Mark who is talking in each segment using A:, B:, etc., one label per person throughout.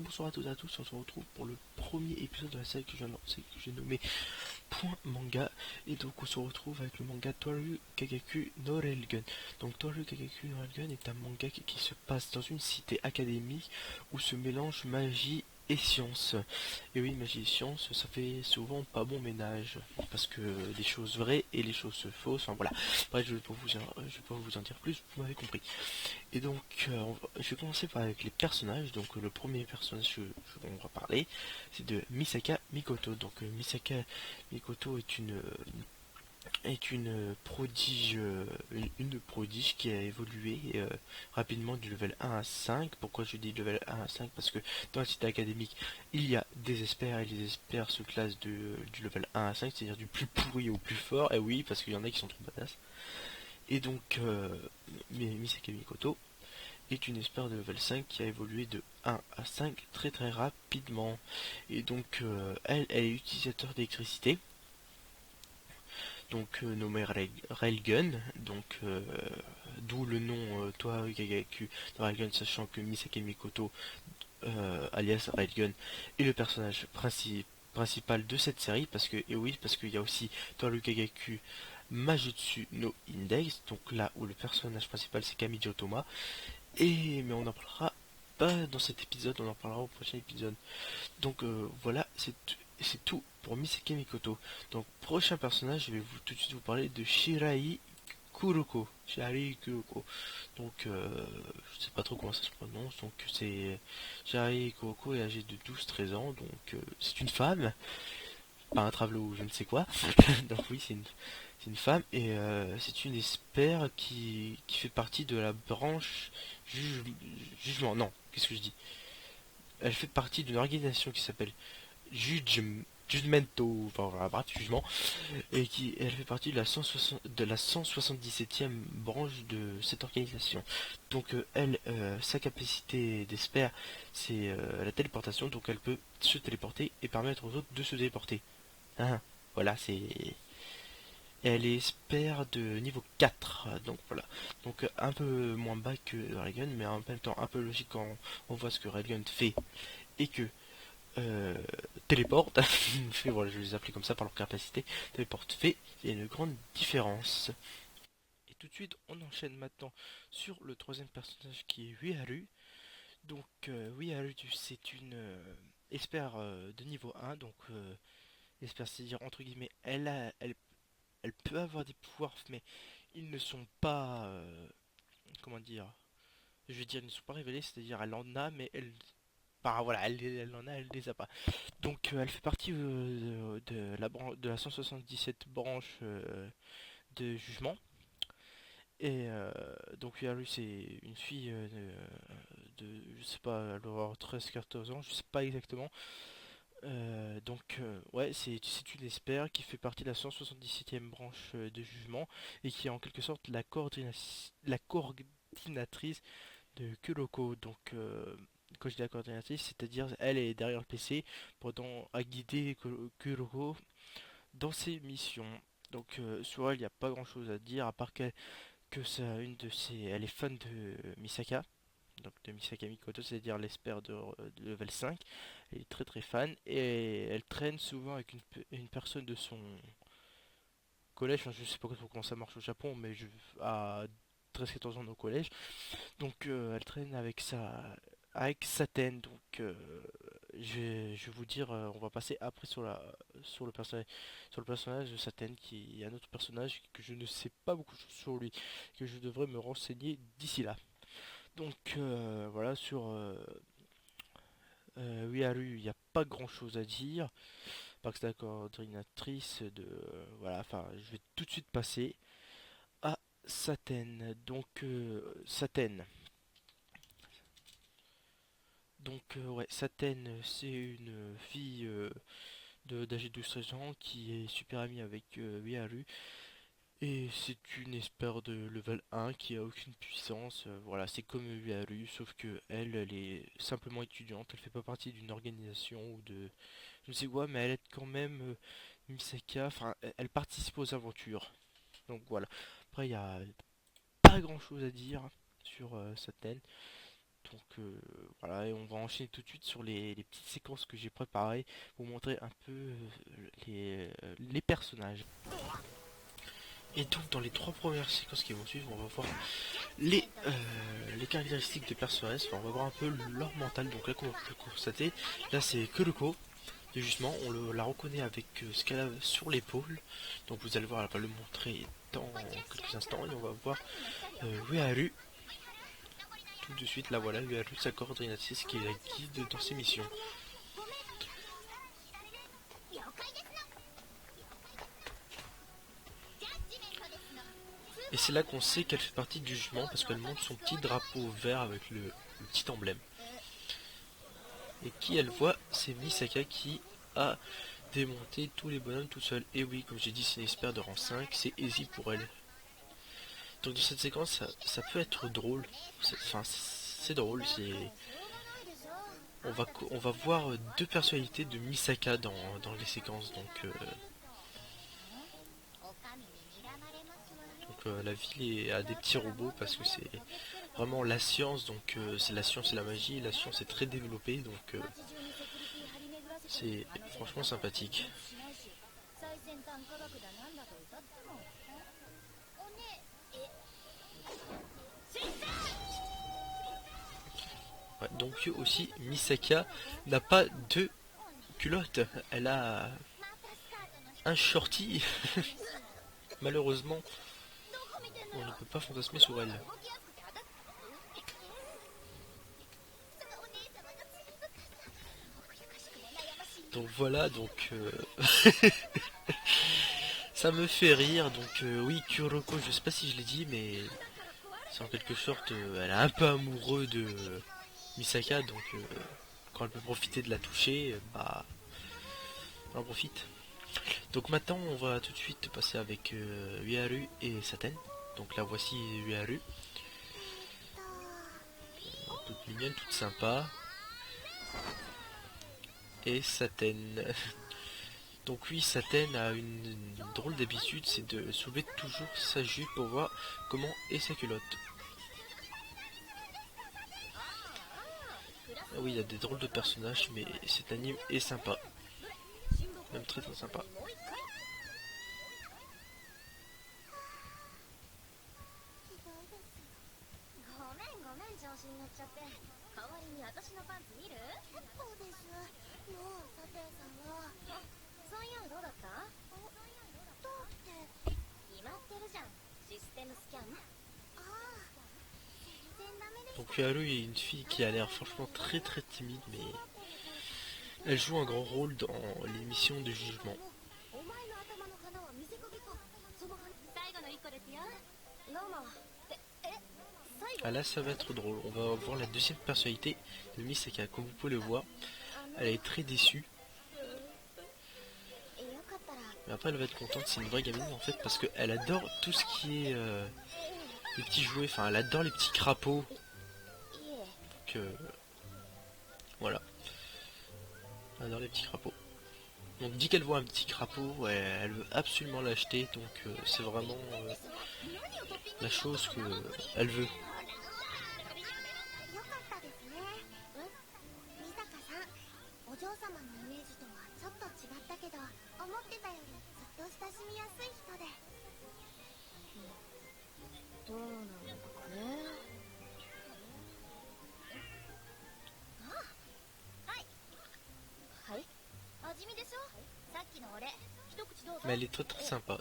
A: bonsoir à toutes et à tous, on se retrouve pour le premier épisode de la série que je viens de lancer, que j'ai nommé Point Manga. Et donc on se retrouve avec le manga Toaru Kagaku no Railgun. Donc Toaru Kagaku no Railgun est un manga qui se passe dans une cité académique où se mélange magie et science. Et oui, magie et science, ça fait souvent pas bon ménage. Parce que les choses vraies et les choses fausses, enfin voilà. Bref, je vais pas vous en dire plus, vous m'avez compris. Et donc, je vais commencer avec les personnages. Donc, le premier personnage dont on va parler, c'est de Misaka Mikoto. Donc, Misaka Mikoto est une prodige, une prodige qui a évolué rapidement du level 1 à 5. Pourquoi je dis level 1 à 5? Parce que dans la cité académique, il y a des experts et les experts se classent du level 1 à 5, c'est-à-dire du plus pourri au plus fort. Et oui, parce qu'il y en a qui sont trop badass. Et donc, Misaka Mikoto est une espère de level 5 qui a évolué de 1 à 5 très très rapidement. Et donc elle est utilisateur d'électricité, donc nommée Railgun, donc d'où le nom Toa Kagaku Railgun, sachant que Misaki Mikoto alias Railgun est le personnage principal de cette série, parce que, et oui, parce qu'il y a aussi Toa Kagaku Majutsu no Index, donc là où le personnage principal c'est Kamijo Toma. Mais on en parlera pas dans cet épisode, on en parlera au prochain épisode. Donc voilà, c'est tout pour Miseke Mikoto. Donc prochain personnage, je vais tout de suite vous parler de Shirai Kuroko. Shirai Kuroko. Donc je sais pas trop comment ça se prononce. Donc c'est Shirai Kuroko est âgée de 12-13 ans. Donc c'est une femme, pas un travelot ou je ne sais quoi. Donc oui, c'est une femme et c'est une espère qui fait partie de la branche juge- jugement. Non, qu'est-ce que je dis? Elle fait partie d'une organisation qui s'appelle Judgmento, enfin voilà, bref, jugement, et elle fait partie de la 177e branche de cette organisation. Donc elle, sa capacité d'espère, c'est la téléportation, donc elle peut se téléporter et permettre aux autres de se téléporter. Hein, voilà, c'est elle est expert de niveau 4, donc voilà. Donc un peu moins bas que Railgun, mais en même temps un peu logique quand on voit ce que Railgun fait et que euh, téléporte. Voilà, je les appelle comme ça par leur capacité. Téléporte fait, il y a une grande différence. Et tout de suite, on enchaîne maintenant sur le troisième personnage qui est Uiharu. Donc Uiharu, c'est une expert de niveau 1, donc expert, c'est-à-dire entre guillemets, elle peut avoir des pouvoirs, mais ils ne sont pas, comment dire, je veux dire, ils ne sont pas révélés, c'est-à-dire elle en a, mais voilà, elle en a, elle les a pas. Donc elle fait partie de la 177 branche de jugement. Et donc Yaru c'est une fille je sais pas, elle doit avoir 13-14 ans, je sais pas exactement. Donc ouais, c'est une expert qui fait partie de la 177e branche de jugement et qui est en quelque sorte la coordinatrice de Kuroko. Donc quand je dis la coordinatrice, c'est-à-dire elle est derrière le PC pendant à guider Kuroko dans ses missions. Donc sur elle, il n'y a pas grand-chose à dire à part que ça, elle est fan de Misaka, donc de Misaka Mikoto, c'est-à-dire l'espère de level 5. Elle est très très fan et elle traîne souvent avec une personne de son collège. Enfin, je sais pas comment ça marche au Japon, mais à 13-14 ans au collège. Donc elle traîne avec Saten. Donc je vais vous dire, on va passer après sur le personnage de Saten, qui est un autre personnage que je ne sais pas beaucoup sur lui, que je devrais me renseigner d'ici là. Donc voilà, sur Uiharu, il n'y a pas grand chose à dire, parce que c'est la coordinatrice de... voilà, enfin, je vais tout de suite passer à Saten. Donc Saten. Donc ouais, Saten, c'est une fille d'âge de 13 ans qui est super amie avec Uiharu. Et c'est une espère de level 1 qui a aucune puissance. Voilà, c'est comme Uiharu, sauf que elle est simplement étudiante. Elle fait pas partie d'une organisation ou de je ne sais quoi, mais elle aide quand même Misaka. Enfin, elle participe aux aventures. Donc voilà. Après, il y a pas grand chose à dire sur Saten. Donc voilà, et on va enchaîner tout de suite sur les petites séquences que j'ai préparées pour montrer un peu les personnages. Et donc dans les 3 premières séquences qui vont suivre, on va voir les caractéristiques des personnages, enfin, on va voir un peu leur mental. Donc là, comme on peut constater, là c'est Kuroko, de justement, la reconnaît avec ce qu'elle a sur l'épaule. Donc vous allez voir, elle va le montrer dans quelques instants, et on va voir Ueharu. Tout de suite, là voilà, Ueharu, sa coordinatrice qui la guide dans ses missions. Et c'est là qu'on sait qu'elle fait partie du jugement parce qu'elle monte son petit drapeau vert avec le petit emblème. Et qui elle voit, c'est Misaka qui a démonté tous les bonhommes tout seul. Et oui, comme j'ai dit, c'est une expert de rang 5, c'est easy pour elle. Donc dans cette séquence, ça peut être drôle. Enfin, c'est drôle, on va voir 2 personnalités de Misaka dans les séquences. Donc la ville a des petits robots parce que c'est vraiment la science, donc c'est la science et la magie, la science est très développée, donc c'est franchement sympathique. Ouais, donc aussi Misaka n'a pas de culotte, elle a un shorty. Malheureusement, on ne peut pas fantasmer sur elle. Donc voilà, donc ça me fait rire. Donc oui, Kuroko, je sais pas si je l'ai dit, mais c'est en quelque sorte, elle est un peu amoureuse de Misaka, donc quand elle peut profiter de la toucher, bah, elle en profite. Donc maintenant, on va tout de suite passer avec Ueharu et Saten. Donc là, voici Ueharu, toute mignonne, toute sympa, et Saten. Donc oui, Saten a une drôle d'habitude, c'est de soulever toujours sa jupe pour voir comment est sa culotte. Ah oui, il y a des drôles de personnages, mais cet anime est sympa. Même très très sympa. Donc Ueharu est une fille qui a l'air franchement très très timide, mais elle joue un grand rôle dans l'émission de jugement. Ah là, ça va être drôle. On va voir la deuxième personnalité de Misaka. Comme vous pouvez le voir, elle est très déçue. Mais après, elle va être contente. C'est une vraie gamine en fait parce qu'elle adore tout ce qui est les petits jouets. Enfin, elle adore les petits crapauds. Donc voilà, elle adore les petits crapauds. Donc dès qu'elle voit un petit crapaud, elle veut absolument l'acheter. Donc c'est vraiment la chose que elle veut. Mais elle est très très sympa.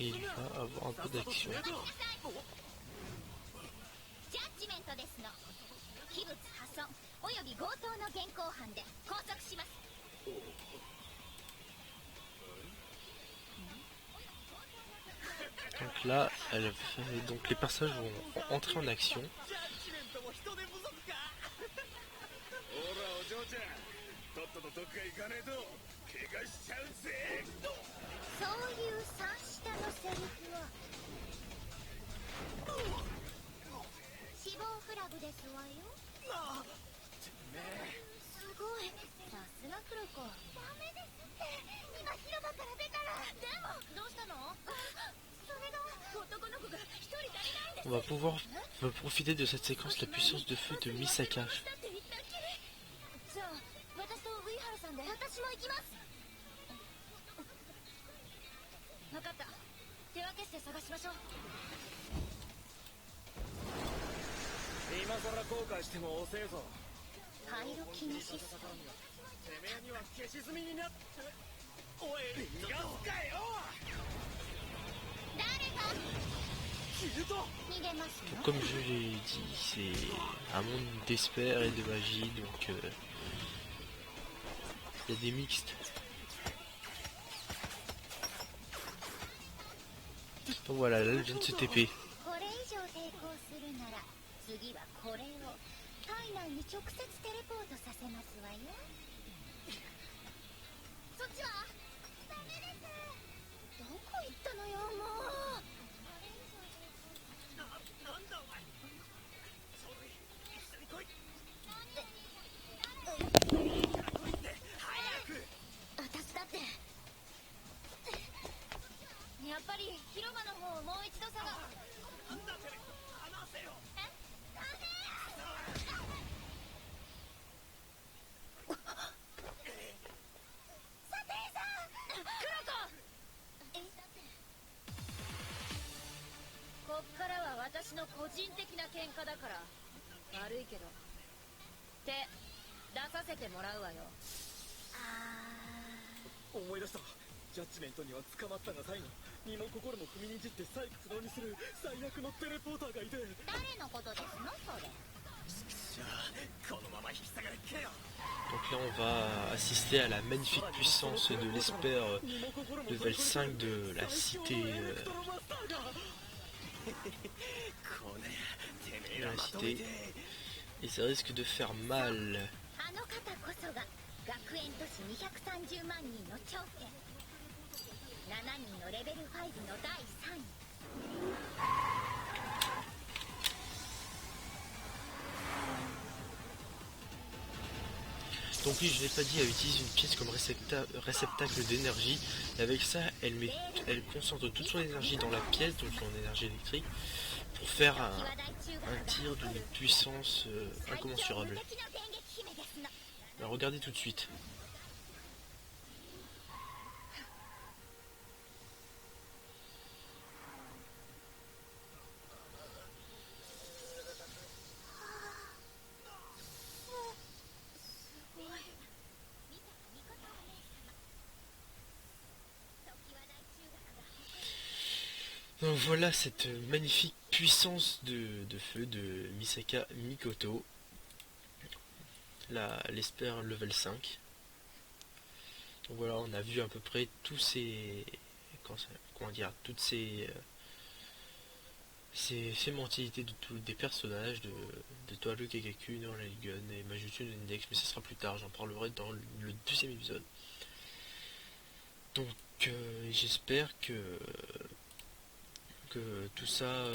A: il va avoir un peu d'action. Donc là, donc les personnages vont entrer en action. On va pouvoir profiter de cette séquence, la puissance de feu de Misaka. Donc, comme je l'ai dit, c'est un monde d'espère et de magie, donc il y a des mixtes. Donc voilà, là elle vient de se TP. Donc là on va assister à la magnifique puissance de l'Esper level 5 de la cité et ça risque de faire mal. Donc oui, je l'ai pas dit, elle utilise une pièce comme réceptacle d'énergie. Et avec ça, elle concentre toute son énergie dans la pièce, donc son énergie électrique, pour faire un tir d'une puissance incommensurable. Alors regardez tout de suite. Donc voilà cette magnifique puissance de feu de Misaka Mikoto, l'Esper level 5. Donc voilà, on a vu à peu près tous ces... comment dire, toutes ces mentalités de tous des personnages de Toaru Kagaku, Noraligun et Majutsu no Index, mais ça sera plus tard, j'en parlerai dans le deuxième épisode. Donc j'espère que tout ça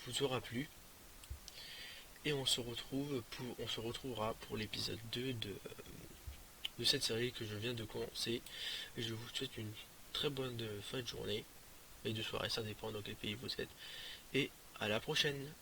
A: vous aura plu. Et on se retrouvera pour l'épisode 2 de cette série que je viens de commencer. Et je vous souhaite une très bonne fin de journée et de soirée, ça dépend dans quel pays vous êtes. Et à la prochaine.